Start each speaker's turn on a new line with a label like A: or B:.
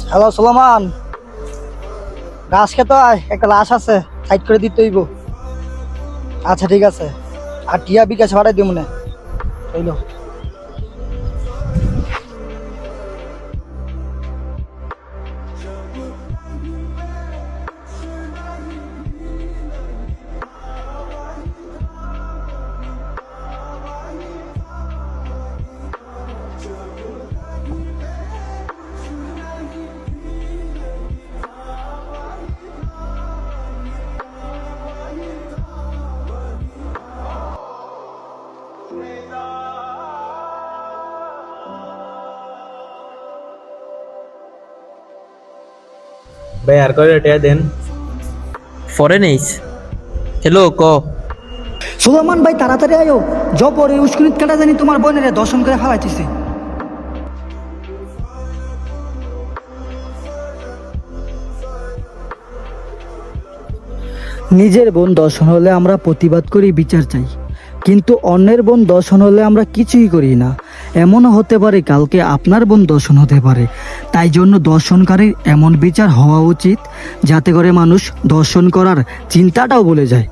A: Hello Sulaiman, গাছ খেতে আয়, একটা লাশ আছে, সাইড করে দিতে হইব। আচ্ছা ঠিক আছে, আর টিয়া বিকাশ ভাড়াই দিব মনে হইল।
B: ভাই আর কয়টা টিয়া দেন।
C: ফরে নেইস। হ্যালো ক।
A: সুলেমান ভাই তাড়াতাড়ি আয়ো, জবর এই উস্কুনিত কাটা জানি তোমার বোনের দর্শন করে ফেলাইতেছে। নিজের বোন দর্শন হলে আমরা প্রতিবাদ করি, বিচার চাই, কিন্তু অন্যের বোন দর্শন হলে আমরা কিছুই করি না। এমনও হতে পারে কালকে আপনার বোন দর্শন হতে পারে। তাই জন্য দর্শনকারীর এমন বিচার হওয়া উচিত যাতে করে মানুষ দর্শন করার চিন্তাটাও ভুলে যায়।